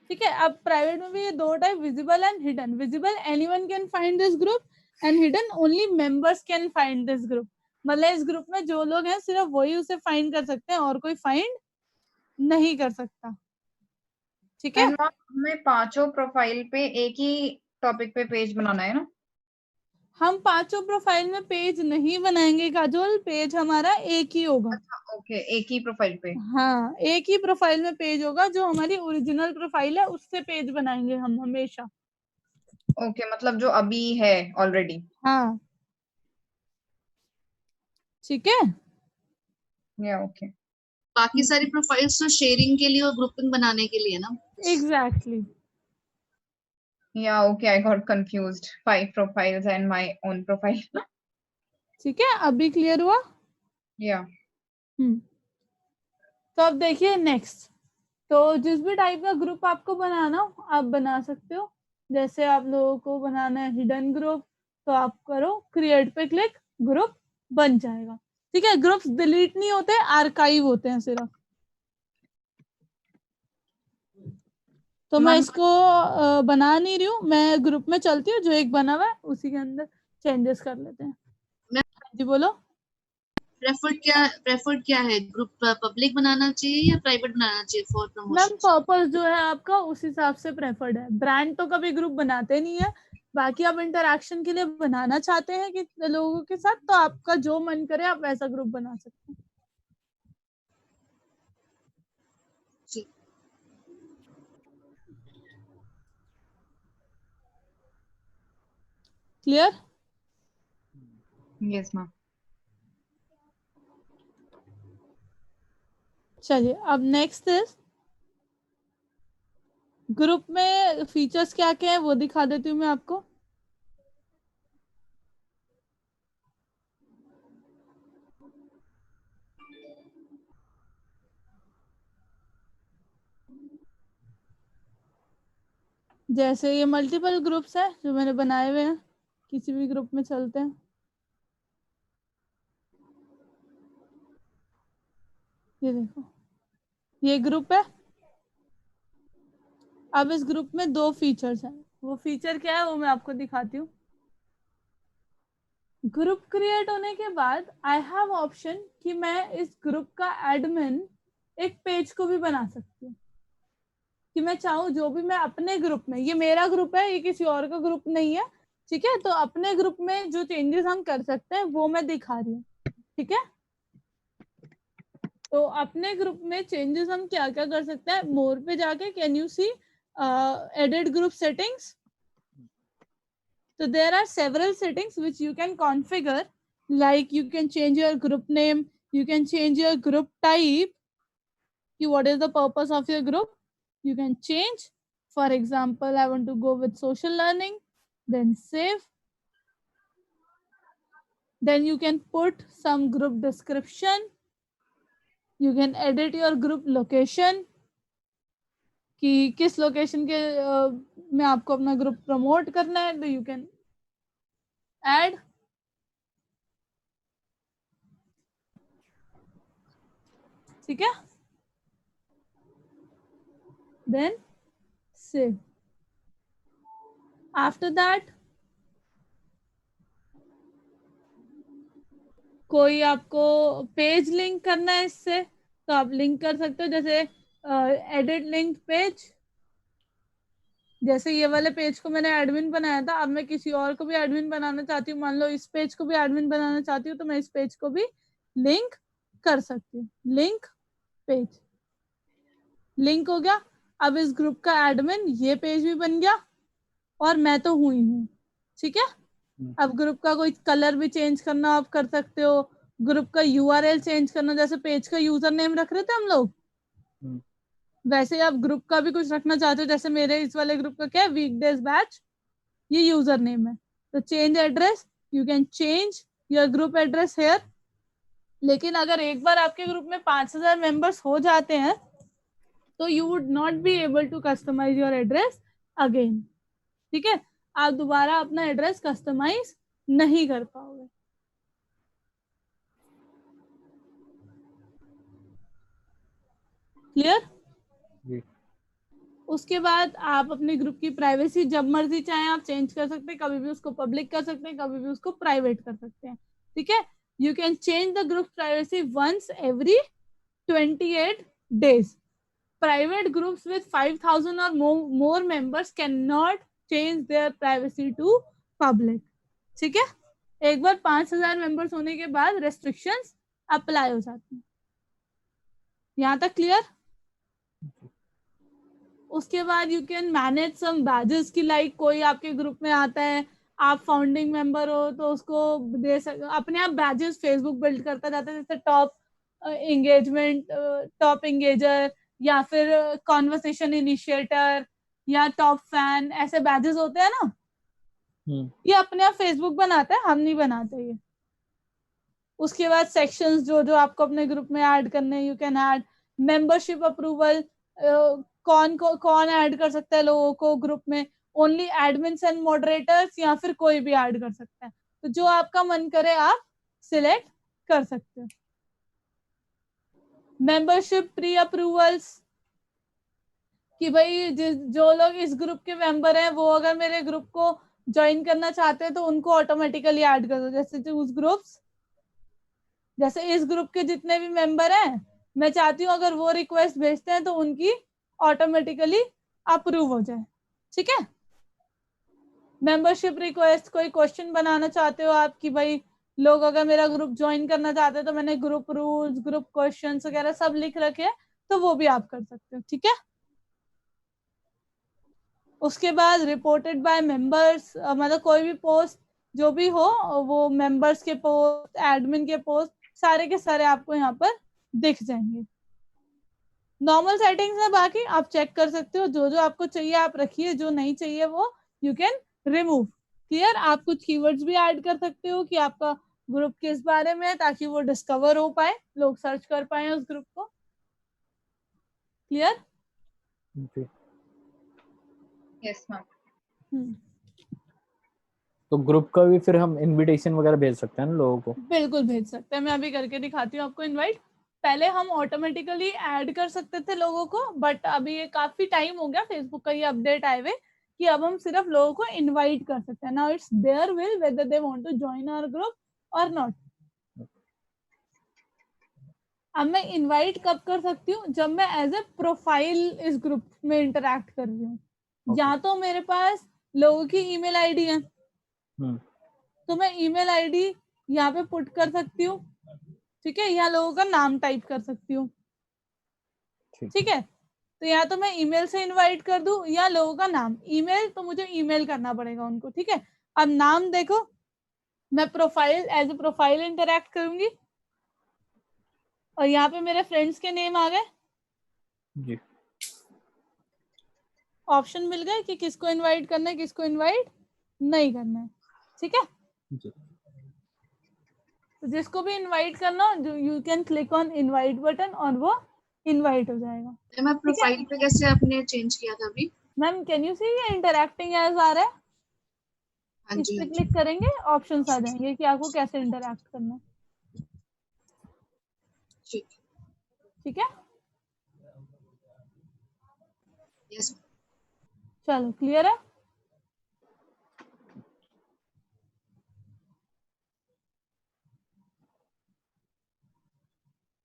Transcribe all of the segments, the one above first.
ठीक है। अब प्राइवेट में भी ये दो type, visible and hidden. Visible anyone can find this group, and hidden only members can find this group. मतलब इस ग्रुप में जो लोग हैं सिर्फ वही उसे फाइंड कर सकते हैं और कोई फाइंड नहीं कर सकता। ठीक है। एंड हमें पांचों प्रोफाइल पे एक ही टॉपिक पे पेज बनाना है ना? हम पांचों प्रोफाइल में पेज नहीं बनाएंगे काजोल, पेज हमारा एक ही होगा। अच्छा ओके, एक ही प्रोफाइल पे। हाँ, एक ही प्रोफाइल में पेज होगा, जो हमारी ओरिजिनल प्रोफाइल है उससे पेज बनाएंगे हम हमेशा। ओके, मतलब जो अभी है ऑलरेडी। हाँ, ठीक है। या ओके। बाकी सारी प्रोफाइल्स तो शेयरिंग के लिए और ग्रुपिंग बनाने के लिए ना। एग्जैक्टली। या okay, I got confused, 5 profiles and my own profile. ठीक है, अभी क्लियर हुआ? या तो अब देखिए नेक्स्ट। तो जिस भी टाइप का ग्रुप आपको बनाना हो आप बना सकते हो। जैसे आप लोगों को बनाना है हिडन ग्रुप, तो आप करो क्रिएट पे क्लिक, ग्रुप बन जाएगा। ठीक है, ग्रुप्स डिलीट नहीं होते, आर्काइव होते हैं सिर्फ। तो मैं इसको बना नहीं रही हूँ, मैं ग्रुप में चलती हूँ, जो एक बना हुआ है उसी के अंदर चेंजेस कर लेते हैं। जी बोलो। प्रेफर्ड क्या है, ग्रुप पब्लिक बनाना चाहिए या प्राइवेट बनाना चाहिए फॉर मैम प्रमोशन? पर्पस जो है आपका उस हिसाब से प्रेफर्ड है। ब्रांड तो कभी ग्रुप बनाते नहीं है, बाकी आप इंटरेक्शन के लिए बनाना चाहते हैं कि लोगों के साथ, तो आपका जो मन करे आप वैसा ग्रुप बना सकते हैं। क्लियर? Yes ma'am. चलिए अब नेक्स्ट इज, ग्रुप में फीचर्स क्या क्या है वो दिखा देती हूँ मैं आपको। जैसे ये मल्टीपल ग्रुप्स है जो मैंने बनाए हुए हैं, किसी भी ग्रुप में चलते हैं। ये देखो, ये ग्रुप है। अब इस ग्रुप में दो फीचर्स हैं, वो फीचर क्या है वो मैं आपको दिखाती हूँ। ग्रुप क्रिएट होने के बाद आई हैव ऑप्शन कि मैं इस ग्रुप का एडमिन एक पेज को भी बना सकती हूँ, कि मैं चाहूँ जो भी मैं अपने ग्रुप में, ये मेरा ग्रुप है, ये किसी और का ग्रुप नहीं है, ठीक है, तो अपने ग्रुप में जो चेंजेस हम कर सकते हैं वो मैं दिखा रही हूँ। ठीक है, तो अपने ग्रुप में चेंजेस हम क्या क्या कर सकते हैं, मोर पे जाके can you see edit group settings. So there are several settings which you can configure, like you can change your group name, you can change your group type, what is the purpose of your group, you can change. For example, I want to go with social learning, then save. Then you can put some group description, you can edit your group location, कि किस location के में आपको अपना group promote करना है, तो you can add. ठीक है, देन सेव। आफ्टर दैट कोई आपको पेज लिंक करना है इससे, तो आप लिंक कर सकते हो, जैसे एडिट लिंक पेज। जैसे ये वाले पेज को मैंने एडमिन बनाया था, अब मैं किसी और को भी एडमिन बनाना चाहती हूँ, मान लो इस पेज को भी एडमिन बनाना चाहती हूँ, तो मैं इस पेज को भी लिंक कर सकती हूँ। लिंक पेज, लिंक हो गया। अब इस ग्रुप का एडमिन, ये पेज भी बन गया और मैं तो हुई हूँ। ठीक है, अब ग्रुप का कोई कलर भी चेंज करना आप कर सकते हो, ग्रुप का यूआरएल चेंज करना, जैसे पेज का यूजर नेम रख रहे थे हम लोग, वैसे ही आप ग्रुप का भी कुछ रखना चाहते हो, जैसे मेरे इस वाले ग्रुप का क्या है, वीकडेज बैच, ये यूजर नेम है। तो change address, you can change your group address here. लेकिन अगर एक बार आपके ग्रुप में 5000 मेंबर्स हो जाते हैं तो you would not be able to customize your address again. ठीक है, आप दोबारा अपना एड्रेस कस्टमाइज नहीं कर पाओगे। क्लियर? उसके बाद आप अपने ग्रुप की प्राइवेसी जब मर्जी चाहें आप चेंज कर सकते हैं, कभी भी उसको पब्लिक कर सकते हैं, कभी भी उसको प्राइवेट कर सकते हैं, ठीक है। You can change the group privacy once every 28 days. Private groups with 5,000 or more members cannot change their privacy to public. ठीक है, एक बार 5,000 मेंबर्स होने के बाद रेस्ट्रिक्शंस अप्लाई हो जाती हैं। यहाँ तक क्लियर? उसके बाद you can manage some badges की, लाइक कोई आपके ग्रुप में आता है, आप फाउंडिंग मेंबर हो तो उसको दे अपने आप बैजेस फेसबुक बिल्ड करता जाता है, जैसे टॉप एंगेजमेंट, टॉप एंगेजर, या फिर कॉन्वर्सेशन इनिशिएटर या टॉप फैन, ऐसे बैजेस होते हैं ना, ये अपने आप फेसबुक बनाता है, हम नहीं बनाते ये। उसके बाद सेक्शंस जो जो आपको अपने ग्रुप में ऐड करने, you can add membership approval, कौन ऐड कर सकता है लोगों को ग्रुप में, ओनली एडमिन्स एंड मॉडरेटर्स, या फिर कोई भी ऐड कर सकता है। तो जो आपका मन करे आप सिलेक्ट कर सकते हो। मेंबरशिप प्री अप्रूवल्स, कि भाई जो लोग इस ग्रुप के मेंबर हैं वो अगर मेरे ग्रुप को ज्वाइन करना चाहते हैं तो उनको ऑटोमेटिकली ऐड कर दो। जैसे चूज ग्रुप्स, जैसे इस ग्रुप के जितने भी मेंबर हैं मैं चाहती हूँ अगर वो रिक्वेस्ट भेजते हैं तो उनकी ऑटोमेटिकली अप्रूव हो जाए, ठीक है। मेंबरशिप रिक्वेस्ट, कोई क्वेश्चन बनाना चाहते हो आप कि भाई लोग अगर मेरा ग्रुप ज्वाइन करना चाहते हैं तो मैंने ग्रुप रूल्स, ग्रुप क्वेश्चंस वगैरह सब लिख रखे हैं, तो वो भी आप कर सकते हो, ठीक है। उसके बाद रिपोर्टेड बाय मेंबर्स, मतलब कोई भी पोस्ट जो भी हो वो मेंबर्स के पोस्ट, एडमिन के पोस्ट, सारे के सारे आपको यहाँ पर दिख जाएंगे। नॉर्मल सेटिंग्स है, बाकी आप चेक कर सकते हो, जो जो आपको चाहिए आप रखिए, जो नहीं चाहिए वो यू कैन रिमूव। क्लियर? आप कुछ कीवर्ड्स भी ऐड कर सकते हो कि आपका ग्रुप किस बारे में है, ताकि वो डिस्कवर हो पाए, लोग सर्च कर पाए उस ग्रुप को। क्लियर? Yes ma'am. तो ग्रुप का भी फिर हम इनविटेशन वगैरह भेज सकते हैं ना लोगों को? बिल्कुल भेज सकते हैं, मैं अभी करके दिखाती हूँ आपको इनवाइट। पहले हम ऑटोमेटिकली ऐड कर सकते थे लोगों को, बट अभी ये काफी टाइम हो गया फेसबुक का ये अपडेट आए हुए कि अब हम सिर्फ लोगों को इनवाइट कर सकते हैं। Now it's there will whether they want to join our group और नॉट। अब मैं इनवाइट कब कर सकती हूँ? जब मैं एज ए प्रोफाइल इस ग्रुप में इंटरैक्ट कर रही हूँ। या तो मेरे पास लोगों की ईमेल आईडी है तो मैं ईमेल आईडी यहाँ पे पुट कर सकती हूँ, ठीक है, या लोगों का नाम टाइप कर सकती हूँ, ठीक है। तो या तो मैं ईमेल से इनवाइट कर दूं या लोगों का नाम। ईमेल तो मुझे ईमेल करना पड़ेगा उनको, ठीक है। अब नाम देखो, मैं profile as a profile interact करूंगी और यहाँ पे मेरे फ्रेंड्स के नेम आ गए जी। ऑप्शन मिल गए कि किसको इनवाइट करना है, किसको इनवाइट नहीं करना है, ठीक है। जी। तो जिसको भी इनवाइट करना हो you can click on invite button और वो इनवाइट हो जाएगा। मैं प्रोफाइल पे कैसे आपने चेंज किया था अभी? मैम कैन यू सी ये इंटरैक्टिंग एज आ रहा है? हाँ इस जी, पे हाँ जी। क्लिक करेंगे ऑप्शंस आ जाएंगे कि आपको कैसे इंटरैक्ट करना है, ठीक ठीक है। यस। चलो क्लियर है?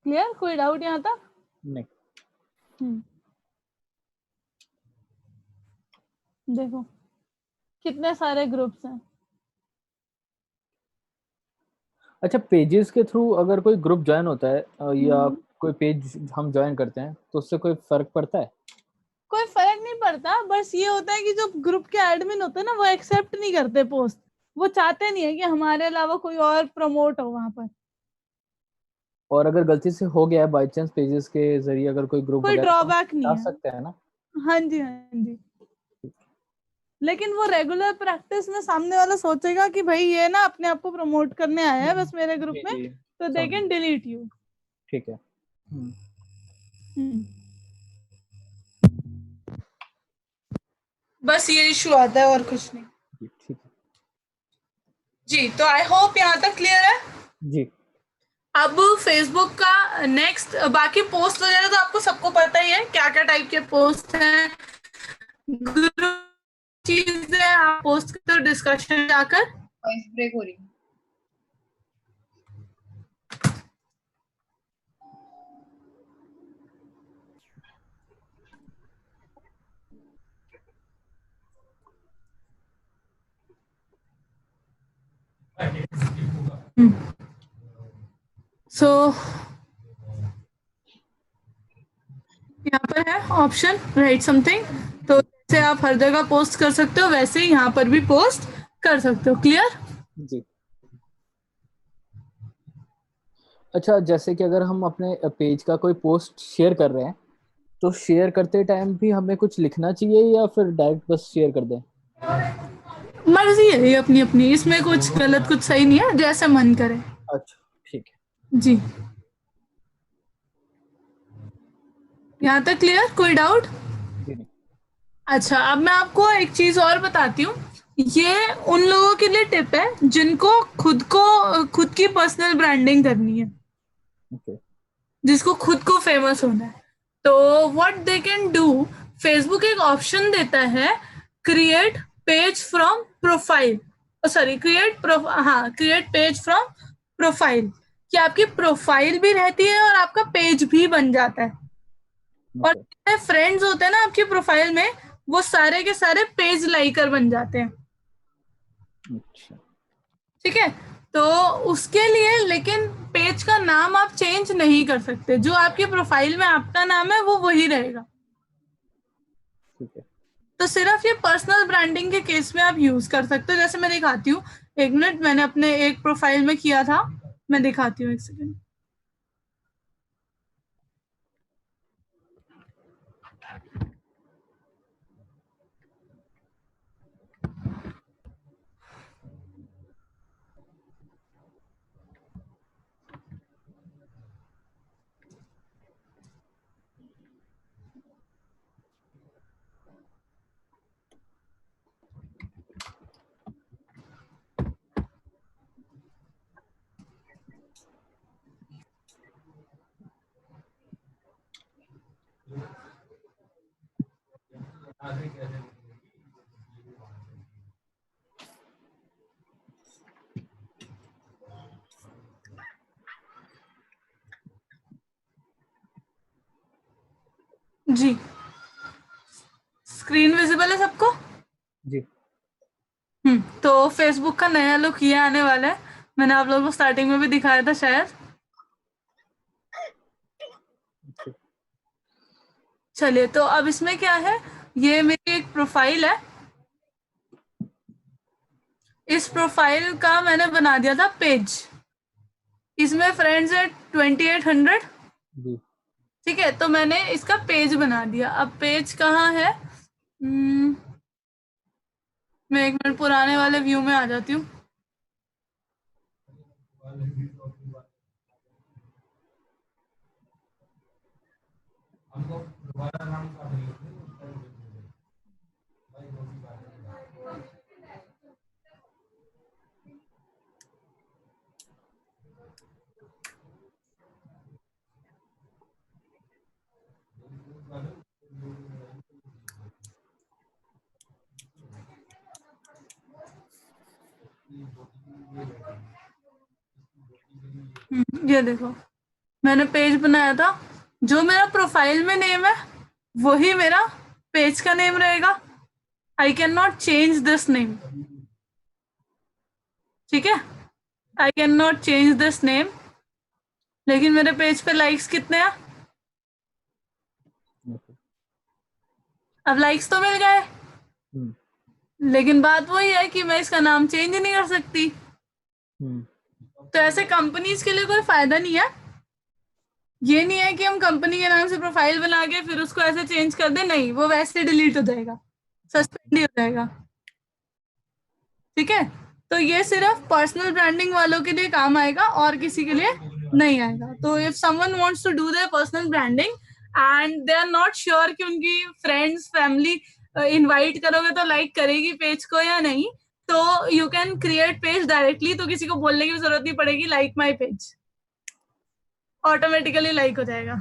क्लियर? कोई डाउट यहाँ तक? नहीं। देखो कितने सारे ग्रुप्स हैं। अच्छा, पेजेस के थ्रू अगर कोई ग्रुप ज्वाइन होता है या कोई पेज हम ज्वाइन करते हैं तो उससे कोई फर्क पड़ता है? कोई फर्क नहीं पड़ता, बस ये होता है कि जो ग्रुप के एडमिन होते हैं ना वो एक्सेप्ट नहीं करते पोस्ट, वो चाहते नहीं है कि हमारे अलावा कोई और प्रमोट हो वहां पर। और अगर गलती से हो गया है बाय चांस पेजेस के जरिए अगर कोई ग्रुप कोई वगैरह ड्रॉबैक नहीं आ है। सकते हैं ना? हाँ जी, हाँ जी। लेकिन वो रेगुलर प्रैक्टिस में सामने वाला सोचेगा कि भाई ये ना अपने आप को प्रमोट करने आया है बस मेरे ग्रुप में, तो दे कैन डिलीट यू। ठीक है। बस ये इशू आता है और कुछ नहीं। ठीक है जी, तो आई होप यहाँ तक क्लियर है। जी। अब फेसबुक का नेक्स्ट बाकी पोस्ट वगैरह तो आपको सबको पता ही है क्या क्या टाइप के पोस्ट हैं, ग्रुप चीजें आप पोस्ट करते हो डिस्कशन जाकर। वॉइस ब्रेक हो रही है। सो यहाँ पर है ऑप्शन राइट समथिंग, तो जैसे आप हर जगह पोस्ट कर सकते हो वैसे ही यहाँ पर भी पोस्ट कर सकते हो। क्लियर? जी। अच्छा, जैसे कि अगर हम अपने पेज का कोई पोस्ट शेयर कर रहे हैं तो शेयर करते टाइम भी हमें कुछ लिखना चाहिए या फिर डायरेक्ट बस शेयर कर दें? मर्जी है ये अपनी अपनी, इसमें कुछ गलत कुछ सही नहीं है, जैसे मन करे। अच्छा, ठीक है। जी, यहाँ तक क्लियर? कोई डाउट? जी नहीं। अच्छा, अब मैं आपको एक चीज और बताती हूँ। ये उन लोगों के लिए टिप है जिनको खुद की पर्सनल ब्रांडिंग करनी है, ओके। जिसको खुद को फेमस होना है। तो what they can do, Facebook एक ऑप्शन देता है, create page from profile, sorry create page from profile, कि आपकी प्रोफाइल भी रहती है और आपका पेज भी बन जाता है। और ओके। जितने फ्रेंड्स होते हैं ना आपकी प्रोफाइल में, वो सारे के सारे पेज लाइकर बन जाते हैं। अच्छा। ठीक है, तो उसके लिए लेकिन पेज का नाम आप चेंज नहीं कर सकते, जो आपकी प्रोफाइल में आपका नाम है वो वही रहेगा। ठीक है। तो सिर्फ ये पर्सनल ब्रांडिंग के केस में आप यूज कर सकते हो। जैसे मैं दिखाती हूँ, एक मिनट, मैंने अपने एक प्रोफाइल में किया था, मैं दिखाती हूँ, एक सेकेंड। जी, स्क्रीन विजिबल है सबको? जी। तो फेसबुक का नया लुक ये आने वाला है, मैंने आप लोगों को स्टार्टिंग में भी दिखाया था शायद। चलिए, तो अब इसमें क्या है, ये मेरी एक प्रोफाइल है, इस प्रोफाइल का मैंने बना दिया था पेज, इसमें फ्रेंड्स है 2800। जी। ठीक है, तो मैंने इसका पेज बना दिया। अब पेज कहाँ है, मैं एक मिनट पुराने वाले व्यू में आ जाती हूँ। ये देखो, मैंने पेज बनाया था, जो मेरा प्रोफाइल में नेम है वही मेरा पेज का नेम रहेगा। I can not change this name. ठीक है, I can not change this name. लेकिन मेरे पेज पे लाइक्स कितने हैं? अब लाइक्स तो मिल गए, लेकिन बात वही है कि मैं इसका नाम चेंज नहीं कर सकती। तो ऐसे कंपनीज के लिए कोई फायदा नहीं है। ये नहीं है कि हम कंपनी के नाम से प्रोफाइल बना के फिर उसको ऐसे चेंज कर दें, नहीं, वो वैसे डिलीट हो जाएगा, सस्पेंड ही हो जाएगा। ठीक है, तो ये सिर्फ पर्सनल ब्रांडिंग वालों के लिए काम आएगा और किसी के लिए नहीं आएगा। तो if someone wants to do their personal branding and they are not sure कि उनकी फ्रेंड्स फैमिली इनवाइट करोगे तो लाइक करेगी पेज को या नहीं, तो you can create page directly, तो किसी को बोलने की जरूरत नहीं पड़ेगी like my page, automatically like हो जाएगा।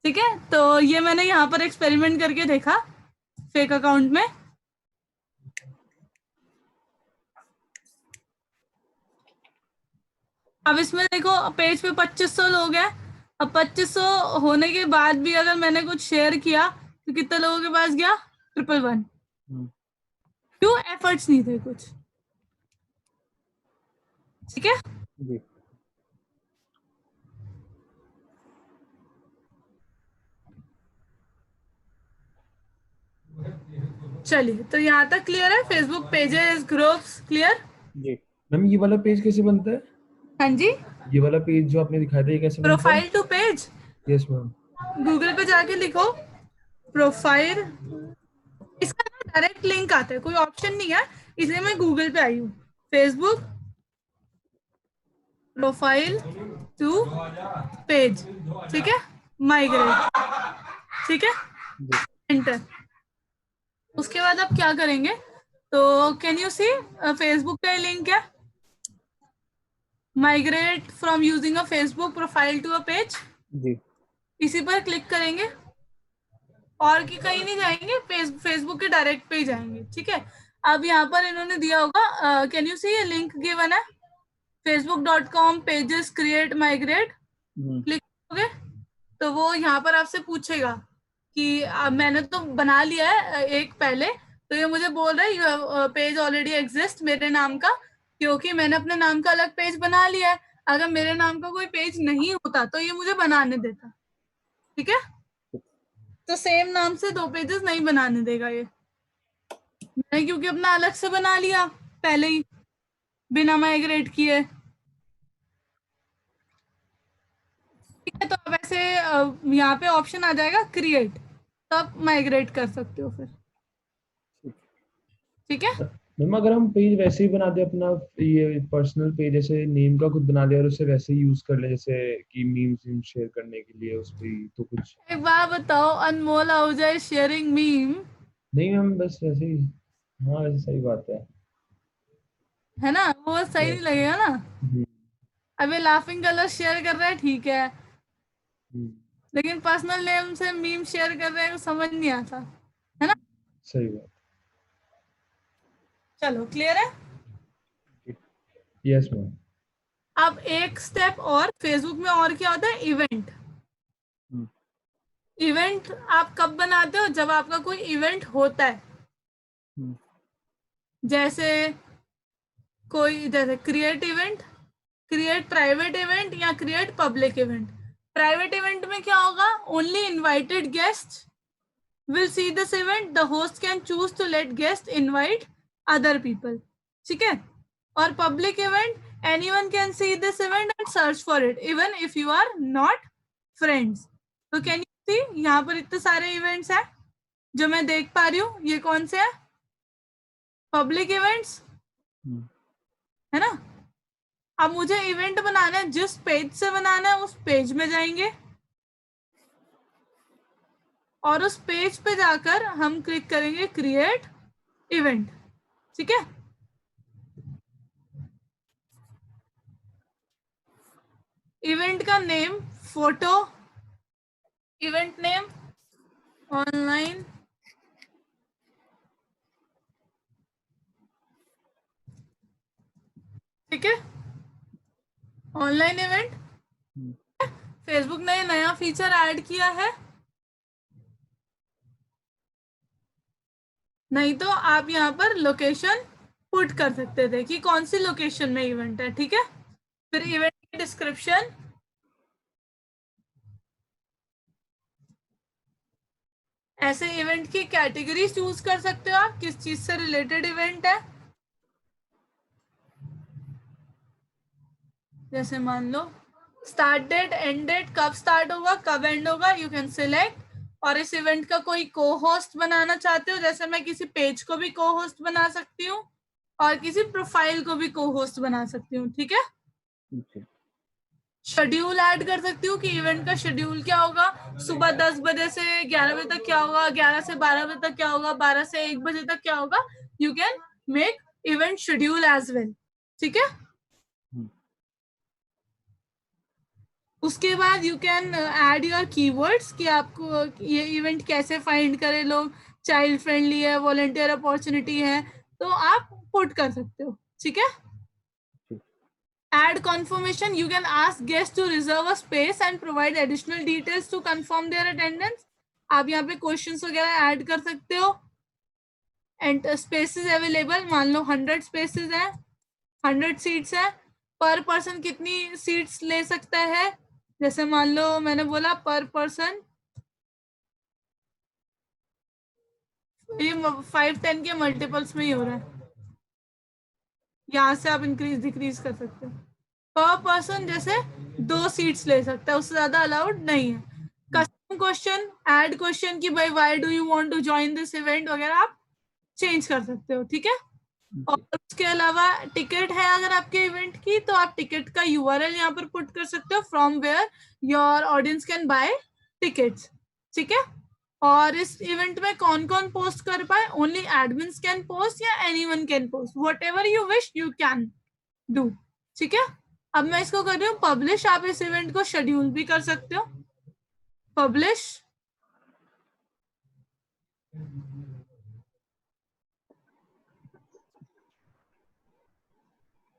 ठीक है, तो ये मैंने यहाँ पर एक्सपेरिमेंट करके देखा फेक अकाउंट में। अब इसमें देखो पेज पे 2500 लोग हैं। अब 2500 होने के बाद भी अगर मैंने कुछ शेयर किया तो कितने लोगों के पास गया? 111। क्यों? एफर्ट्स नहीं थे कुछ। ठीक है, जी। चलिए तो यहाँ तक क्लियर है। Facebook pages, groups, clear? जी। मैम ये वाला पेज कैसे बनता है? हाँ जी, ये वाला पेज जो आपने दिखाया था ये कैसे बनता है? Profile to page. Yes ma'am. Google पे जाके लिखो प्रोफाइल, इसका डायरेक्ट लिंक आता है, कोई ऑप्शन नहीं है, इसलिए मैं गूगल पे आई हूँ। फेसबुक प्रोफाइल टू पेज, ठीक है, माइग्रेट, ठीक है, एंटर। उसके बाद आप क्या करेंगे? तो कैन यू सी फेसबुक का लिंक है, migrate from using a Facebook profile to a page. जी। इसी पर क्लिक करेंगे और कि कहीं नहीं जाएंगे, फेसबुक के डायरेक्ट पे ही जाएंगे। ठीक है, अब यहाँ पर इन्होंने दिया होगा, कैन यू सी ये लिंक गिवन है, facebook.com pages create migrate. Click करोगे तो वो यहाँ पर आपसे पूछेगा कि मैंने तो बना लिया है एक पहले, तो ये मुझे बोल रहा है पेज ऑलरेडी एग्जिस्ट मेरे नाम का, क्योंकि मैंने अपने नाम का अलग पेज बना लिया है। अगर मेरे नाम का कोई पेज नहीं होता तो ये मुझे बनाने देता। ठीक है, तो सेम नाम से 2 पेजेस नहीं बनाने देगा ये, मैंने क्योंकि अपना अलग से बना लिया पहले ही बिना माइग्रेट किए। ठीक है, तो अब ऐसे यहाँ पे ऑप्शन आ जाएगा क्रिएट, तो आप माइग्रेट कर सकते हो फिर। ठीक है, मैम अगर हम पेज वैसे ही बना दे अपना, ये पर्सनल पेज जैसे नेम का खुद बना दे और उसे वैसे ही यूज कर ले जैसे कि मीम्स शेयर करने के लिए उस पे, तो कुछ एक बात बताओ, अनमोल आहूजा इज शेयरिंग मीम, नहीं मैम, बस वैसे ही। हाँ वैसे सही बात है ना? वो सही नहीं Yes. लगेगा ना? हम्म, अबे लाफिंग कलर शेयर कर रहे हैं, ठीक है, हम्म, लेकिन पर्सनल नेम से मीम शेयर कर रहे हैं तो समझ नहीं आता, है ना? सही बात। चलो क्लियर है। Yes ma'am. अब एक स्टेप और, फेसबुक में और क्या होता है? इवेंट। इवेंट आप कब बनाते हो? जब आपका कोई इवेंट होता है, जैसे कोई, जैसे create event, create private event या create public event. Private event में क्या होगा? Only invited guest will see this event, the host can choose to let guests invite other people. ठीक है, और public event, anyone can see this event and search for it even if you are not friends. तो can you see यहाँ पर इतने सारे events हैं जो मैं देख पा रही हूँ, ये कौन से हैं? पब्लिक इवेंट्स, है ना? अब मुझे इवेंट बनाना है, जिस पेज से बनाना है उस पेज में जाएंगे और उस पेज पे जाकर हम क्लिक करेंगे क्रिएट इवेंट। ठीक है, इवेंट का name, photo, event name online, ठीक है, ऑनलाइन इवेंट। फेसबुक ने नया फीचर ऐड किया है, नहीं तो आप यहाँ पर लोकेशन पुट कर सकते थे कि कौन सी लोकेशन में इवेंट है। ठीक है, फिर इवेंट की डिस्क्रिप्शन, ऐसे इवेंट की कैटेगरी चूज कर सकते हो आप, किस चीज से रिलेटेड इवेंट है। जैसे मान लो स्टार्ट डेट, एंड डेट, कब स्टार्ट होगा कब एंड होगा, यू कैन सिलेक्ट। और इस इवेंट का कोई को होस्ट बनाना चाहते हो, जैसे मैं किसी पेज को भी को होस्ट बना सकती हूँ और किसी प्रोफाइल को भी को होस्ट बना सकती हूँ। ठीक है, शेड्यूल ऐड कर सकती हूँ कि इवेंट का शेड्यूल क्या होगा, सुबह 10 बजे से 11 बजे तक क्या होगा, 11 से 12 बजे तक क्या होगा, 12 से 1 बजे तक क्या होगा। You can make event schedule as well. ठीक है, उसके बाद you can add your keywords कि आपको ये इवेंट कैसे फाइंड करें लोग, चाइल्ड फ्रेंडली है, वॉलंटियर अपॉर्चुनिटी है, तो आप पुट कर सकते हो, ठीक है। Add confirmation, you can ask guests to reserve a space and provide additional details to confirm their attendance. आप यहाँ पे क्वेश्चंस वगैरह ऐड कर सकते हो। एंड स्पेसेस अवेलेबल, मान लो 100 स्पेसेस हैं, 100 सीट्स है, पर पर्सन कितनी सीट्स ले सकता है, जैसे मान लो मैंने बोला पर पर्सन ये 5-10 के मल्टीपल्स में ही हो रहा है, यहाँ से आप इंक्रीज डिक्रीज कर सकते हो। पर पर्सन जैसे 2 सीट्स ले सकता है, उससे ज्यादा अलाउड नहीं है। कस्टम क्वेश्चन, ऐड क्वेश्चन कि भाई why do you want to join this event वगैरह आप चेंज कर सकते हो, ठीक है। और उसके अलावा टिकट है अगर आपके इवेंट की, तो आप टिकट का यूआरएल यहाँ पर पुट कर सकते हो, from where your audience can buy tickets, ठीक है। और इस इवेंट में कौन कौन पोस्ट कर पाए, ओनली एडमिन्स कैन पोस्ट या anyone can post, whatever you wish you can do, ठीक है। अब मैं इसको कर रही हूँ पब्लिश, आप इस इवेंट को शेड्यूल भी कर सकते हो, पब्लिश।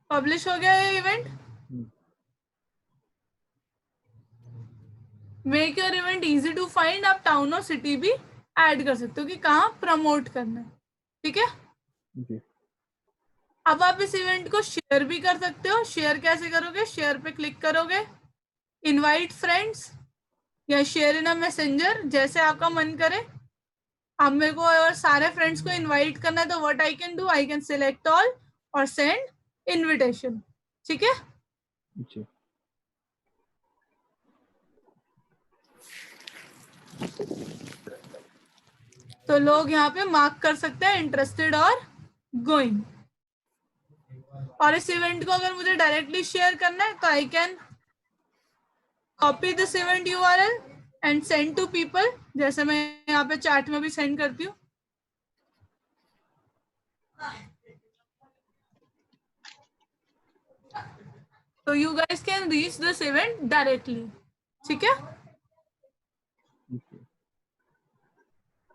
पब्लिश हो गया ये event. Make your event easy to find, आप टाउन और सिटी भी ऐड कर सकते हो कि कहाँ प्रमोट करना है, ठीक है। अब आप इस इवेंट को शेयर भी कर सकते हो। शेयर कैसे करोगे, शेयर पे क्लिक करोगे, इनवाइट फ्रेंड्स या शेयर इन अ मैसेंजर, जैसे आपका मन करे। अब मेरे को और सारे फ्रेंड्स को इनवाइट करना है, तो what I can do, I can select all और सेंड इनविटेशन, ठीक है। तो लोग यहाँ पे मार्क कर सकते हैं इंटरेस्टेड और गोइंग। और इस इवेंट को अगर मुझे डायरेक्टली शेयर करना है, तो I can copy this event URL and send to people, जैसे मैं यहाँ पे चैट में भी सेंड करती हूँ। तो you guys can reach this event directly, ठीक है।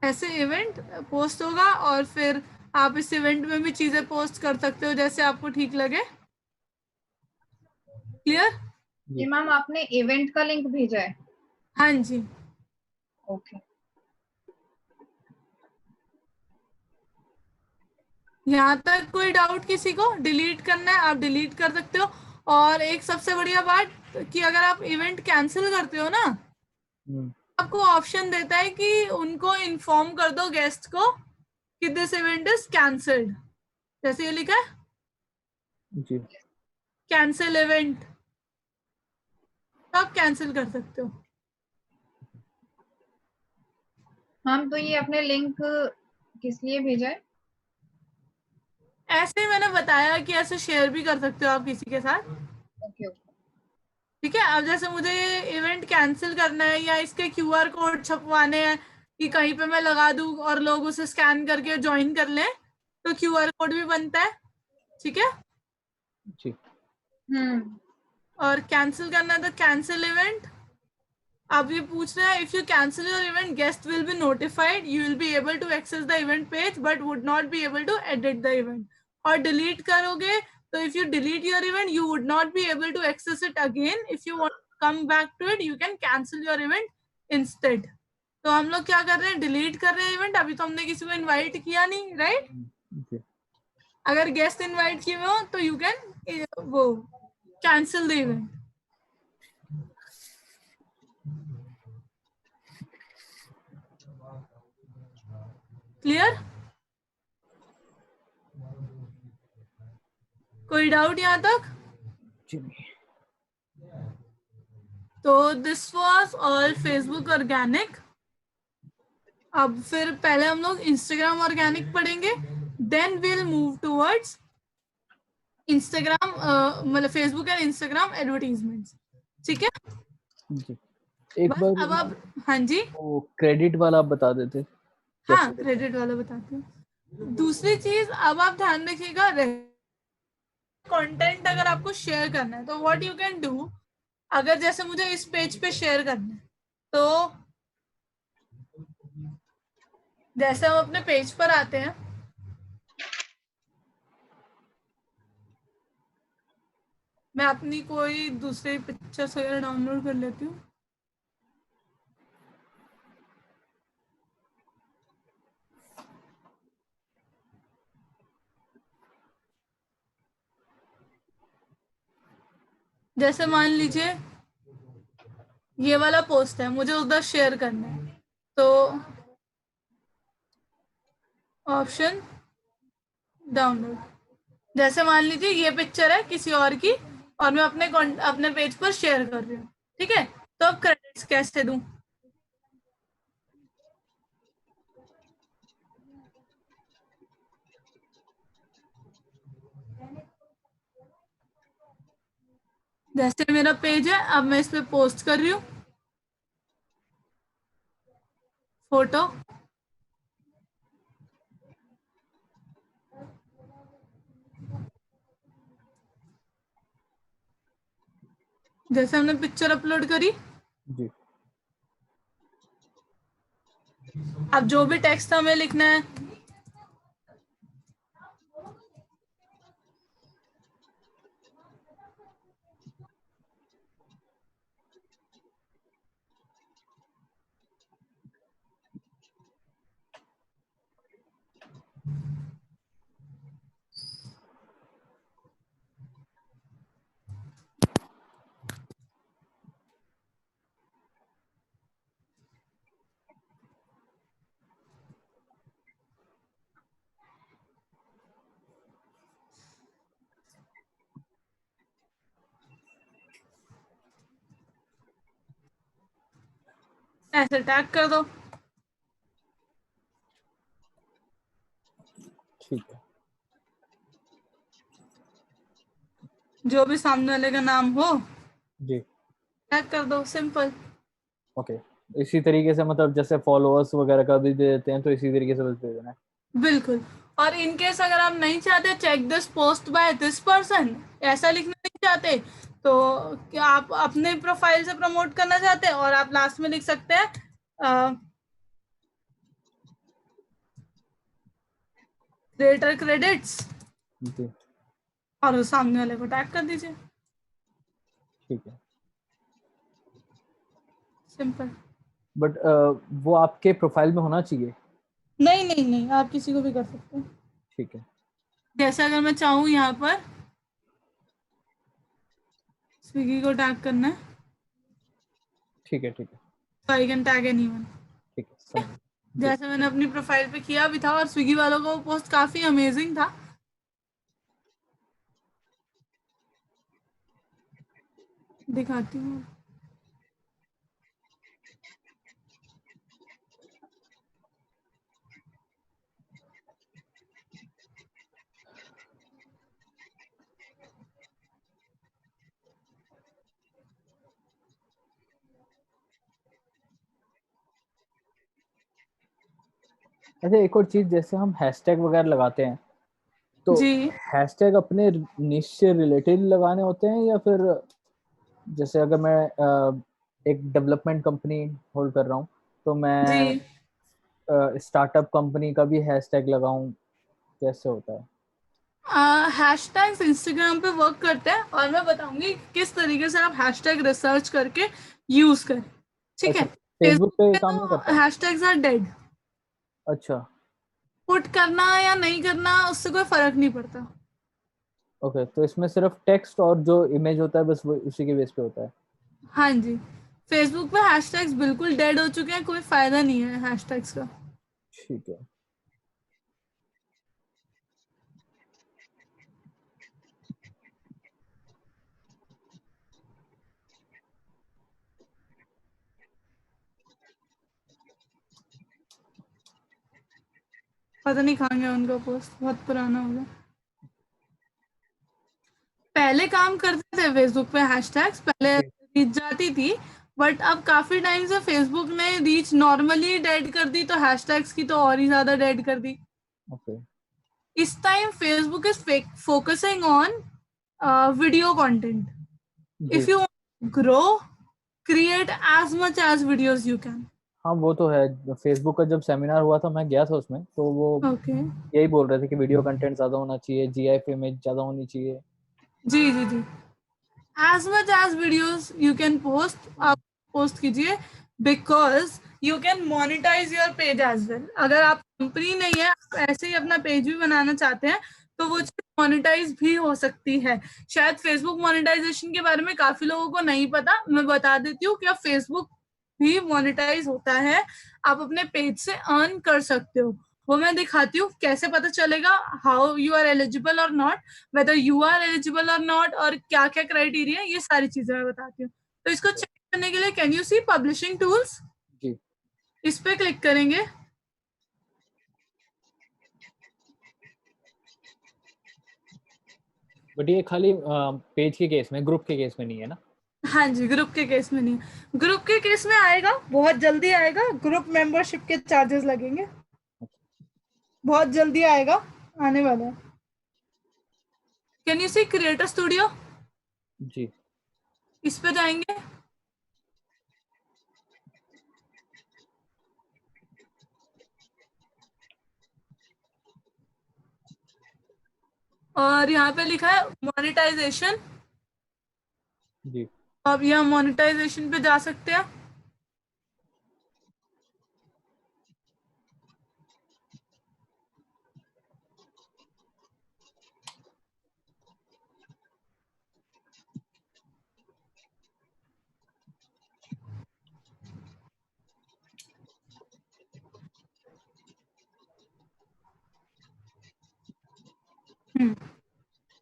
ऐसे इवेंट पोस्ट होगा और फिर आप इस इवेंट में भी चीजें पोस्ट कर सकते हो जैसे आपको ठीक लगे। क्लियर? जी मैम, आपने इवेंट का लिंक भेजा है? हाँ जी। ओके। यहाँ तक कोई डाउट किसी को? डिलीट करना है आप डिलीट कर सकते हो। और एक सबसे बढ़िया बात कि अगर आप इवेंट कैंसिल करते हो ना, आपको ऑप्शन देता है कि उनको इन्फॉर्म कर दो गेस्ट को कि दिस इवेंट इज कैंसल्ड, जैसे ये लिखा है जी, कैंसिल इवेंट, तो आप कैंसिल कर सकते हो। मैम तो ये आपने लिंक किस लिए भेजा है? ऐसे ही मैंने बताया कि ऐसे शेयर भी कर सकते हो आप किसी के साथ, ओके। ठीक है। अब जैसे मुझे ये इवेंट कैंसिल करना है या इसके क्यूआर कोड छपवाने हैं कि कहीं पे मैं लगा दूं और लोग उसे स्कैन करके ज्वाइन कर लें, तो क्यूआर कोड भी बनता है, ठीक है। जी। और कैंसिल करना है तो कैंसिल इवेंट। अब ये पूछ रहा है if you cancel your event guest will be notified, you will be able to access the event page but would not be able to edit the event. और डिलीट करोगे तो if you delete your event you would not be able to access it again, if you want to come back to it you can cancel your event instead. तो हम लोग क्या कर रहे हैं, डिलीट कर रहे हैं इवेंट। अभी तो हमने किसी को इन्वाइट किया नहीं, राइट। अगर गेस्ट इन्वाइट किए हो तो यू कैन वो कैंसिल द इवेंट। क्लियर? कोई डाउट यहाँ तक? तो this was all Facebook organic. अब फिर पहले हम लोग इंस्टाग्राम ऑर्गेनिक पढ़ेंगे, then will move towards Instagram मतलब फेसबुक एंड इंस्टाग्राम एडवर्टीजमेंट्स, ठीक है। जी। एक बार अब आप, हाँ जी, वो क्रेडिट वाला आप बता देते। हाँ क्रेडिट वाला बताती हूँ। दूसरी चीज अब आप ध्यान रखिएगा, कंटेंट अगर आपको शेयर करना है तो व्हाट यू कैन डू, अगर जैसे मुझे इस पेज पे शेयर करना है, तो जैसे हम अपने पेज पर आते हैं, मैं अपनी कोई दूसरी पिक्चर्स वगैरह डाउनलोड कर लेती हूँ। जैसे मान लीजिए ये वाला पोस्ट है, मुझे उधर शेयर करना है, तो ऑप्शन डाउनलोड। जैसे मान लीजिए ये पिक्चर है किसी और की और मैं अपने पेज पर शेयर कर रही हूँ, ठीक है, तो अब क्रेडिट्स कैसे दूं? जैसे मेरा पेज है, अब मैं इस पे पोस्ट कर रही हूँ फोटो, जैसे हमने पिक्चर अपलोड करी, जी अब जो भी टेक्स्ट हमें लिखना है, ऐसे टैग कर दो, ठीक है। जो भी सामने वाले का नाम हो जी टैग कर दो, सिंपल। ओके। इसी तरीके से मतलब जैसे फॉलोअर्स वगैरह का भी दे देते हैं, तो इसी तरीके से बस दे देना है। बिल्कुल। और इन केस अगर आप नहीं चाहते check this post by this person, ऐसा लिखना नहीं चाहते, तो क्या आप अपने प्रोफाइल से प्रमोट करना चाहते हैं, और आप लास्ट में लिख सकते हैं क्रिएटर क्रेडिट्स, जी और उस सामने वाले को टैग कर दीजिए, ठीक है। सिंपल। बट वो आपके प्रोफाइल में होना चाहिए। नहीं नहीं नहीं, आप किसी को भी कर सकते हैं। ठीक है। जैसे अगर मैं चाहूँ यहाँ पर स्विगी को टैग करना है, ठीक है ठीक है तो आई कैन टैग एनीवन। ठीक है समझ गया। जैसे मैंने अपनी प्रोफाइल पे किया भी था, और स्विगी वालों का वो पोस्ट काफी अमेजिंग था। दिखाती हूँ। अच्छा एक और चीज, जैसे हम हैशटैग वगैरह लगाते हैं, तो जी हैशटैग अपने निश से रिलेटेड लगाने होते हैं, या फिर जैसे अगर मैं एक डेवलपमेंट कंपनी होल्ड कर रहा हूँ, तो मैं जी, स्टार्टअप कंपनी का भी हैशटैग लगाऊं, कैसे होता है? हैशटैग्स इंस्टाग्राम पे वर्क करते हैं, और मैं बताऊंगी किस तरीके से आप हैशटैग रिसर्च करके यूज करें, ठीक है। अच्छा फेसबुक पे फेसबुक ये पे काम नहीं तो करता? हैशटैग्स आर डेड, अच्छा पुट करना या नहीं करना उससे कोई फर्क नहीं पड़ता। ओके, तो इसमें सिर्फ टेक्स्ट और जो इमेज होता है बस वो उसी के बेस पे होता है। हाँ जी, फेसबुक पे हैशटैग्स बिल्कुल डेड हो चुके हैं, कोई फायदा नहीं है हैशटैग्स का। ठीक है। पता नहीं कहाँ गया उनका पोस्ट, बहुत पुराना हो गया। पहले काम करते थे फेसबुक पे हैशटैग्स, पहले रीच जाती थी, बट अब काफी टाइम से फेसबुक ने रीच नॉर्मली डेड कर दी, तो हैशटैग्स की तो और ही ज्यादा डेड कर दी। ओके इस time Facebook is focusing on video content. जी if you grow, create as much as videos you can. हाँ वो तो है, फेसबुक का जब सेमिनार हुआ था मैं गया था उसमें, तो वो Okay. यही बोल रहे थे कि वीडियो कंटेंट ज्यादा होना चाहिए, GIF इमेज ज्यादा होनी चाहिए। जी जी जी, as much as videos you can post, आप पोस्ट कीजिए, because you can monetize your page as well. अगर आप कंपनी नहीं है, आप ऐसे ही अपना पेज भी बनाना चाहते हैं, तो वो मोनेटाइज भी हो सकती है। शायद फेसबुक मोनेटाइजेशन के बारे में काफी लोगों को नहीं पता, मैं बता देती हूँ कि फेसबुक भी मोनेटाइज होता है, आप अपने पेज से अर्न कर सकते हो। वो मैं दिखाती हूँ कैसे पता चलेगा, हाउ यू आर एलिजिबल और not, whether you are eligible और नॉट, और क्या क्या क्राइटेरिया, ये सारी चीजें मैं बताती हूँ। तो इसको चेक करने के लिए can you see publishing tools, जी इस पे क्लिक करेंगे। बट ये खाली पेज के केस में, ग्रुप के केस में नहीं है ना? हाँ जी, ग्रुप के केस में नहीं, ग्रुप के केस में आएगा, बहुत जल्दी आएगा। ग्रुप मेंबरशिप के चार्जेस लगेंगे, बहुत जल्दी आएगा, आने वाला है। Can you see creator studio, जी इस पे जाएंगे। और यहाँ पे लिखा है मोनेटाइजेशन, जी अब यहाँ मोनेटाइजेशन पे जा सकते हैं।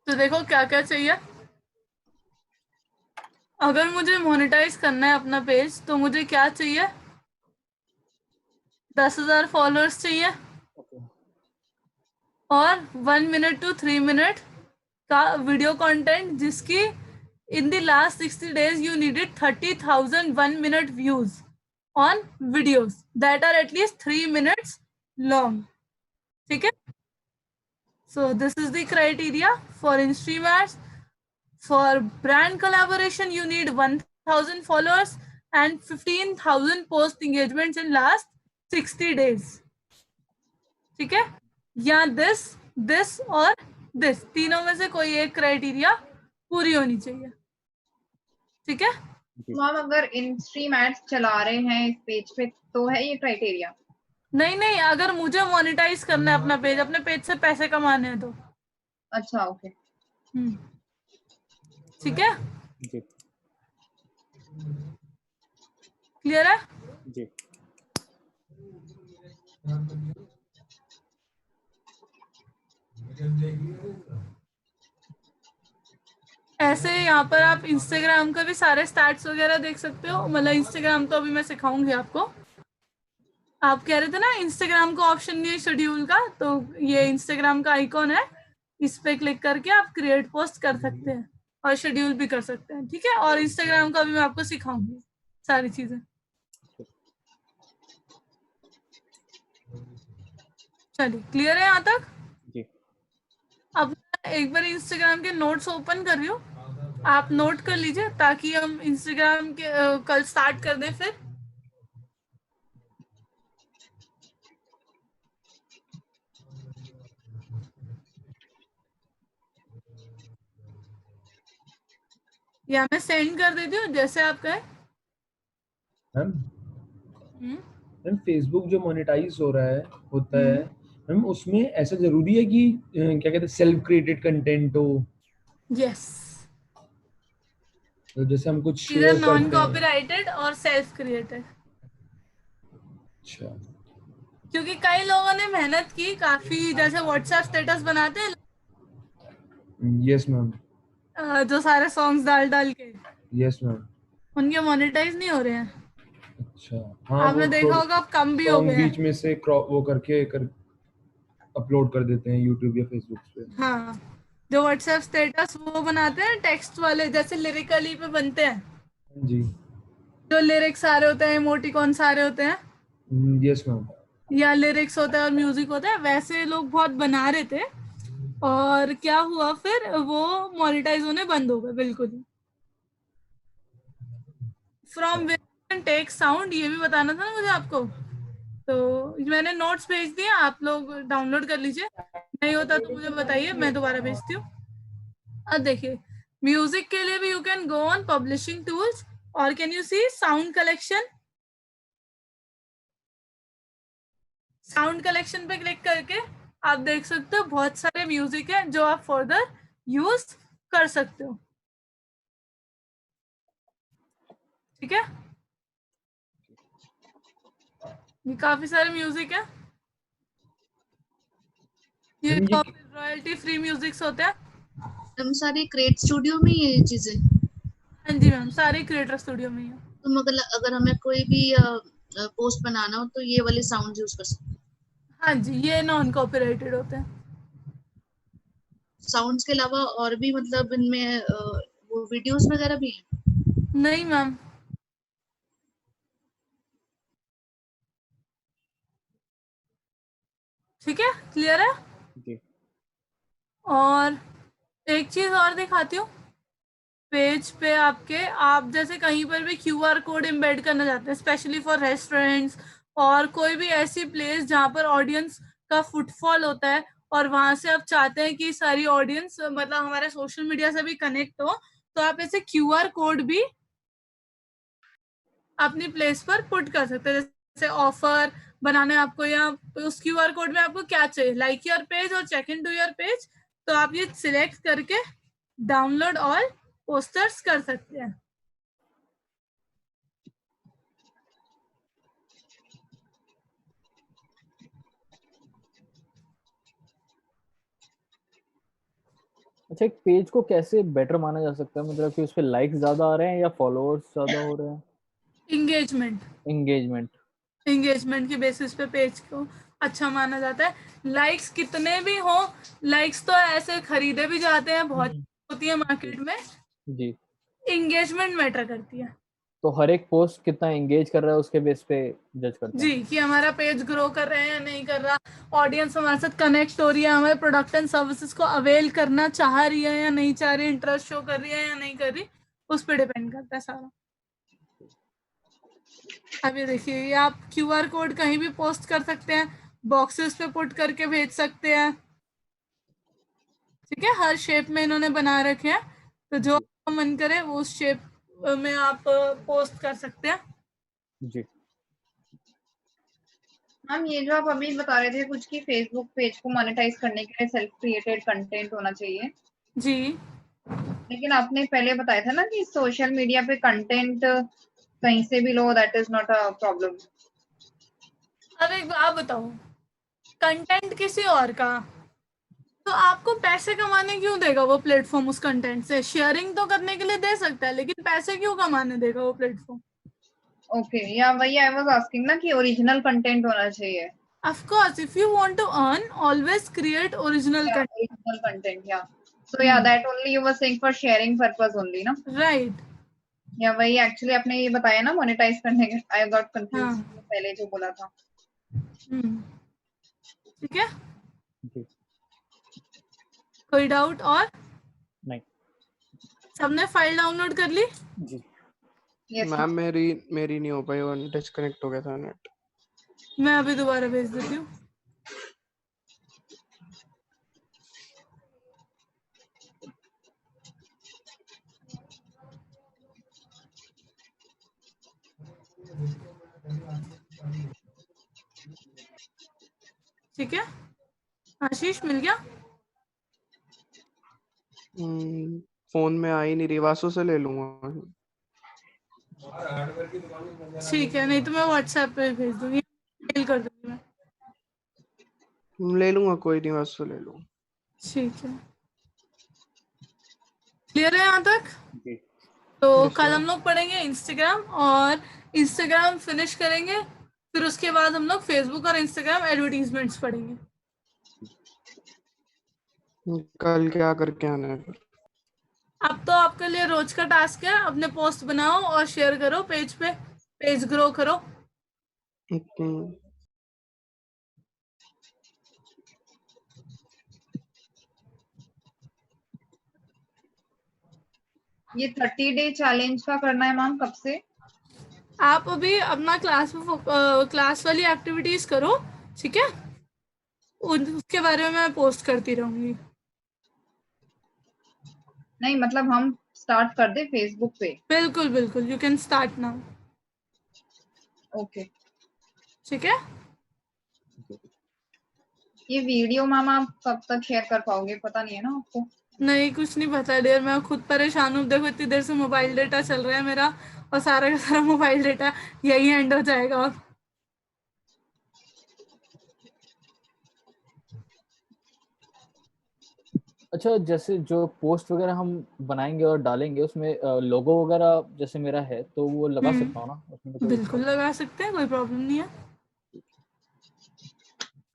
तो देखो क्या क्या चाहिए। अगर मुझे मोनेटाइज करना है अपना पेज, तो मुझे क्या चाहिए, 10,000 फॉलोअर्स चाहिए, और 1 मिनट to 3 मिनट का वीडियो कंटेंट, जिसकी in the last 60 days you needed 30,000 1 minute views on videos that are at least 3 minutes long. ठीक है, so this is the criteria for in-stream ads. For brand collaboration you need 1,000 followers and 15,000 post engagements in last 60 days. ठीक है, या this और this, तीनों में से कोई एक क्राइटेरिया पूरी होनी चाहिए। ठीक है, मैम अगर इन स्ट्रीम एड्स चला रहे हैं इस पेज पे तो है ये क्राइटेरिया? नहीं नहीं, अगर मुझे मोनेटाइज करना है अपना पेज, अपने पेज से पैसे कमाने हैं तो। अच्छा ओके। ठीक है, जी क्लियर है? जी ऐसे यहाँ पर आप इंस्टाग्राम का भी सारे स्टैट्स वगैरह देख सकते हो। मतलब इंस्टाग्राम तो अभी मैं सिखाऊंगी आपको। आप कह रहे थे ना इंस्टाग्राम का ऑप्शन नहीं है शेड्यूल का, तो ये इंस्टाग्राम का आइकॉन है, इस पे क्लिक करके आप क्रिएट पोस्ट कर सकते हैं और शेड्यूल भी कर सकते हैं। ठीक है, और इंस्टाग्राम का भी मैं आपको सिखाऊंगी सारी चीजें। चलिए, क्लियर है यहाँ तक? जी अब एक बार इंस्टाग्राम के नोट्स ओपन कर रही हूँ, आप नोट कर लीजिए ताकि हम इंस्टाग्राम के कल स्टार्ट कर दें। फिर या मैं सेंड कर देती हूँ जैसे आप कहें। मैम फेसबुक जो मोनेटाइज हो रहा है होता है मैम, उसमें ऐसा जरूरी है कि क्या कहते हैं सेल्फ क्रिएटेड कंटेंट हो? यस, तो जैसे हम कुछ इधर शेयर नॉन करते हैं। कॉपीराइटेड और सेल्फ क्रिएटेड। अच्छा, क्योंकि कई लोगों ने मेहनत की काफी, जैसे व्हाट्सएप स्टेटस बनाते हैं यस मैम, जो सारे सॉन्ग्स डाल डाल के, यस मैम। उनके मोनेटाइज नहीं हो रहे हैं। अच्छा हाँ, आपने देखा होगा अब कम भी हो सॉन्ग गए हैं। बीच में से क्रॉप वो करके अपलोड कर देते हैं यूट्यूब या फेसबुक पे। हाँ, जो व्हाट्सएप स्टेटस वो बनाते हैं टेक्स्ट वाले, जैसे लिरिकली पे बनते हैं, जी जो लिरिक्स सारे होते हैं, इमोटिकॉन सारे होते हैं, यस मैम। या लिरिक्स होता है और म्यूजिक होता है, वैसे लोग बहुत बना रहे थे। और क्या हुआ फिर, वो मोनेटाइज होने बंद हो गए बिल्कुल ही। From where can take sound, ये भी बताना था ना मुझे आपको। तो मैंने नोट्स भेज दिए, आप लोग डाउनलोड कर लीजिए, नहीं होता तो मुझे बताइए, मैं दोबारा भेजती हूँ। अब देखिए, म्यूजिक के लिए भी you can go on publishing tools, और can you see sound collection. Sound collection पे क्लिक करके आप देख सकते हो बहुत सारे म्यूजिक है जो आप फर्दर यूज कर सकते हो। ठीक है, ये काफी सारे म्यूजिक है, ये मैम ये रॉयल्टी फ्री म्यूजिक्स होते हैं। हम सारे क्रिएट स्टूडियो में ही है ये चीजें। हाँ जी मैम, सारे क्रिएटर स्टूडियो में ही है। तो मगर अगर हमें कोई भी पोस्ट बनाना हो तो ये वाले साउंड यूज कर सकते हैं। हाँ जी, ये नॉन कॉपीराइटेड होते हैं। साउंड्स के अलावा और भी मतलब इनमें वो वीडियोस वगैरह भी हैं? नहीं मैम। ठीक है, क्लियर है। जी। और एक चीज और दिखाती हूँ, पेज पे आपके, आप जैसे कहीं पर भी क्यूआर कोड एम्बेड करना चाहते हैं, स्पेशली फॉर रेस्टोरेंट्स और कोई भी ऐसी प्लेस जहाँ पर ऑडियंस का फुटफॉल होता है, और वहां से आप चाहते हैं कि सारी ऑडियंस मतलब हमारे सोशल मीडिया से भी कनेक्ट हो, तो आप ऐसे क्यूआर कोड भी अपनी प्लेस पर पुट कर सकते हैं। जैसे ऑफर बनाना है आपको, या उस क्यूआर कोड में आपको क्या चाहिए, लाइक योर पेज और check in to your page, तो आप ये सिलेक्ट करके डाउनलोड ऑल पोस्टर्स कर सकते हैं। अच्छा, एक पेज को कैसे बेटर माना जा सकता है, मतलब कि उस पे लाइक्स ज्यादा आ रहे हैं या फॉलोअर्स ज्यादा हो रहे हैं? Engagement, engagement. इंगेजमेंट की बेसिस पे पेज को अच्छा माना जाता है। लाइक्स कितने भी हो, लाइक्स तो ऐसे खरीदे भी जाते हैं, बहुत होती है मार्केट में। जी। इंगेजमेंट मैटर करती है। तो हर एक पोस्ट कितना एंगेज कर रहा है उसके बेस पे जज करते जी, हैं। कि हमारा पेज ग्रो कर रहे हैं या नहीं कर रहा, ऑडियंस हमारे साथ कनेक्ट हो रही है, हमारे प्रोडक्ट एंड सर्विसेज को अवेल करना चाह रही है या नहीं चाह रही, इंटरेस्ट शो कर रही है या नहीं कर रही, उस पर डिपेंड करता है सारा। अब ये देखिए, ये आप क्यूआर कोड कहीं भी पोस्ट कर सकते हैं, बॉक्सेस पे पुट करके भेज सकते हैं। ठीक है, हर शेप में इन्होंने बना रखे हैं, तो जो आपका मन करे वो उस शेप में आप पोस्ट कर सकते हैं। जी। मैम ये जो आप अभी बता रहे थे कुछ कि फेसबुक पेज को मोनेटाइज करने के लिए सेल्फ क्रिएटेड कंटेंट होना चाहिए, जी, लेकिन आपने पहले बताया था ना कि सोशल मीडिया पे कंटेंट कहीं से भी लो, that is not a problem. अब एक आप बताओ, कंटेंट किसी और का, तो आपको पैसे कमाने क्यों देगा वो प्लेटफॉर्म उस कंटेंट से? शेयरिंग तो करने के लिए दे सकता है, लेकिन पैसे क्यों कमाने देगा वो प्लेटफॉर्म? ओके, या वही आई वाज आस्किंग ना कि ओरिजिनल कंटेंट होना चाहिए। Of course, if you want to earn, always create original या content. ओरिजिनल कंटेंट, या सो या that only you were saying for sharing purpose only ना। Right. या वही एक्चुअली आपने ये बताया ना मोनेटाइज करने के, आई गॉट कंफ्यूज हाँ। पहले जो बोला था। ठीक है, जी। कोई डाउट और? नहीं। सबने फाइल डाउनलोड कर ली? जी। यस मैम मेरी नहीं हो पाई, वो डिस्कनेक्ट हो गया था नेट। मैं अभी दोबारा भेज देती हूँ। ठीक है, आशीष मिल गया? फोन में आ ही नहीं रही, वासु से ले लूंगा। ठीक है, नहीं तो मैं व्हाट्सएप पे भेज दूंगी, मेल कर दूंगी मैं। ले लूंगा, कोई नहीं, वासु ले लूंगा। ठीक है, क्लियर है यहाँ तक? जी। तो Yes, कल ma'am. हम लोग पढ़ेंगे इंस्टाग्राम, और इंस्टाग्राम फिनिश करेंगे, फिर उसके बाद हम लोग फेसबुक और इंस्टाग्राम एडवर्टीजमेंट्स पढ़ेंगे। कल क्या करके आना है फिर? अब तो आपके लिए रोज का टास्क है, अपने पोस्ट बनाओ और शेयर करो पेज पे, पेज ग्रो करो। ये 30 डे चैलेंज का करना है मैम, कब से? आप अभी अपना क्लास वाली एक्टिविटीज करो, ठीक है? उसके बारे में मैं पोस्ट करती रहूंगी। नहीं मतलब हम स्टार्ट कर दे फेसबुक पे। बिल्कुल बिल्कुल, you can start now. Okay ठीक है। ये वीडियो मैम आप कब तक शेयर कर पाओगे, पता नहीं है ना आपको? नहीं कुछ नहीं पता डियर, मैं खुद परेशान हूँ। देखो इतनी देर से मोबाइल डेटा चल रहा है मेरा, और सारा का सारा मोबाइल डेटा यही एंड हो जाएगा अब। अच्छा, जैसे जो पोस्ट वगैरह हम बनाएंगे और डालेंगे उसमें लोगो वगैरह जैसे मेरा है तो वो लगा सकता हूँ ना उसमें? तो कोई बिल्कुल लगा सकते हैं, कोई प्रॉब्लम नहीं है,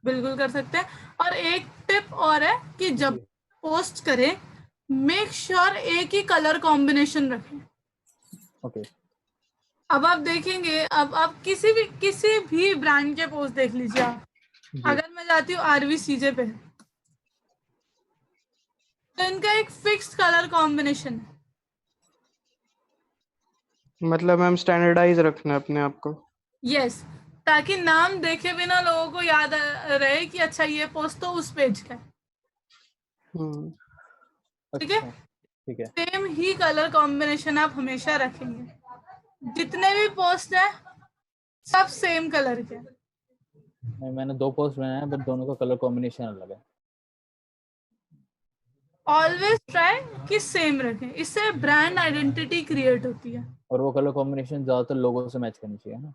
बिल्कुल कर सकते हैं। और एक टिप और है कि जब पोस्ट करें मेक श्योर एक ही कलर कॉम्बिनेशन रखें। ओके। अब आप देखेंगे, अब आप किसी भी ब्रांड के पोस्ट देख लीजिए आप। अगर मैं जाती हूँ RVCJ पे, तो इनका एक फिक्स्ड कलर कॉम्बिनेशन है। मतलब मैम स्टैंडर्डाइज रखना है अपने आप को। यस, ताकि नाम देखे बिना लोगों को याद रहे कि अच्छा ये पोस्ट तो उस पेज का है। ठीक है, अच्छा ठीक है। सेम ही कलर कॉम्बिनेशन आप हमेशा रखेंगे। जितने भी पोस्ट है सब सेम कलर के। नहीं, मैंने 2 पोस्ट बनाए हैं बट दोनों का कलर कॉम्बिनेशन अलग है। ऑलवेज ट्राई कि सेम रखें, इससे ब्रांड आइडेंटिटी क्रिएट होती है। और वो कलर कॉम्बिनेशन ज्यादातर लोगों से मैच करनी चाहिए ना?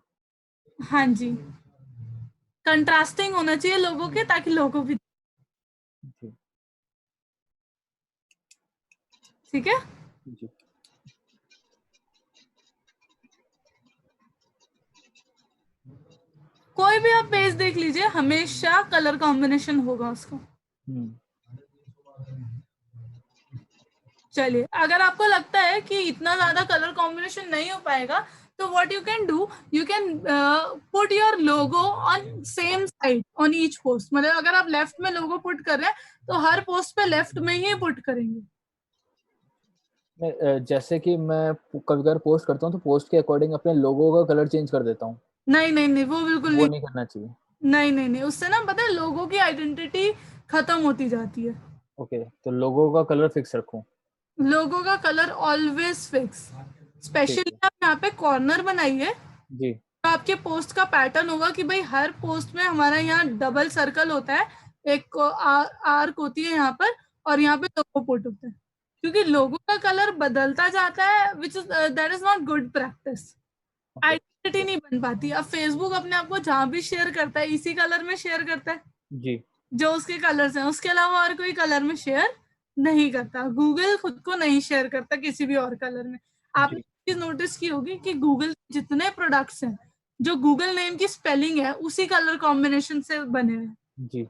हाँ जी, कंट्रास्टिंग होना चाहिए लोगों के, ताकि लोगों भी। जी ठीक है। जी। कोई भी आप पेज देख लीजिए, हमेशा कलर कॉम्बिनेशन होगा उसका। चलिए, अगर आपको लगता है कि इतना ज्यादा कलर कॉम्बिनेशन नहीं हो पाएगा, तो what you can do, you can put your logo on same side on each post. मतलब अगर आप लेफ्ट में लोगो पुट कर रहे हैं तो हर पोस्ट पे लेफ्ट में ही पुट करेंगे। जैसे कि मैं कभी कभार पोस्ट करता हूँ तो पोस्ट के अकॉर्डिंग अपने लोगो का कलर चेंज कर देता हूँ। नहीं नहीं नहीं, वो बिल्कुल वो नहीं। नहीं करना चाहिए। नहीं नहीं नहीं, उससे ना पता है लोगों की आइडेंटिटी खत्म होती जाती है। ओके, तो लोगो का कलर फिक्स रखूं? लोगों का कलर ऑलवेज फिक्स। ठीक स्पेशली है आप यहाँ पे कॉर्नर बनाइए, जी। तो आपके पोस्ट का पैटर्न होगा कि भाई हर पोस्ट में हमारा यहाँ डबल सर्कल होता है, एक आर्क होती है यहाँ पर, और यहाँ पे लोगो पुट होता है। क्योंकि लोगों का कलर बदलता जाता है, which is that is not good practice. Identity नहीं बन पाती। अब फेसबुक अपने आप को जहाँ भी शेयर करता है इसी कलर में शेयर करता है, जी जो उसके कलर्स हैं, उसके अलावा और कोई कलर में शेयर नहीं करता। गूगल खुद को नहीं शेयर करता किसी भी और कलर में। आपने चीज नोटिस की होगी कि गूगल जितने प्रोडक्ट्स हैं, जो गूगल नेम की स्पेलिंग है उसी कलर कॉम्बिनेशन से बने हुए हैं। जी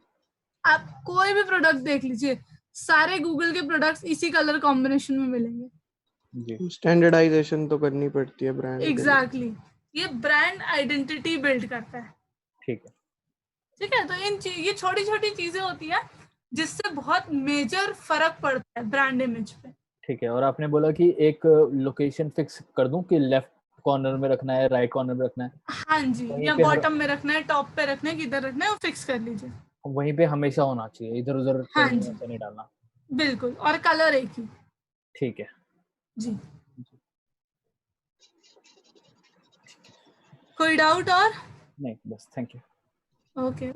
आप कोई भी प्रोडक्ट देख लीजिए, सारे गूगल के प्रोडक्ट्स इसी कलर कॉम्बिनेशन में मिलेंगे। जी। स्टैंडर्डाइजेशन तो करनी पड़ती है ब्रांड के लिए। एग्जैक्टली, ये ब्रांड आइडेंटिटी बिल्ड करता है। ठीक है। ठीक है, तो ये छोटी छोटी चीजें होती है जिससे बहुत मेजर फर्क पड़ता है ब्रांड इमेज पे। ठीक है, और आपने बोला कि एक लोकेशन फिक्स कर दूं कि लेफ्ट कॉर्नर में रखना है, राइट कॉर्नर में रखना है? हाँ जी, वहीं या पे बॉटम में रखना है, टॉप पे रखना है, किधर रखना है वो फिक्स कर लीजिए। वहीं पे हमेशा होना चाहिए, इधर उधर हाँ कहीं जी ऐसे नहीं डालना? बिल्कुल, और कलर एक ही। ठीक है जी, कोई डाउट और? नहीं, बस थैंक यू। ओके,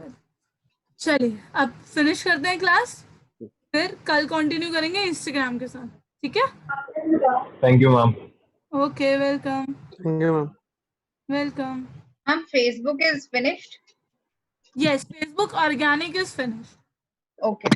चलिए अब फिनिश करते हैं क्लास, फिर कल कंटिन्यू करेंगे इंस्टाग्राम के साथ। ठीक है, thank you ma'am. Okay, welcome thank you ma'am. Welcome. Ma'am Facebook is finished. Yes, Facebook organic is finish. Okay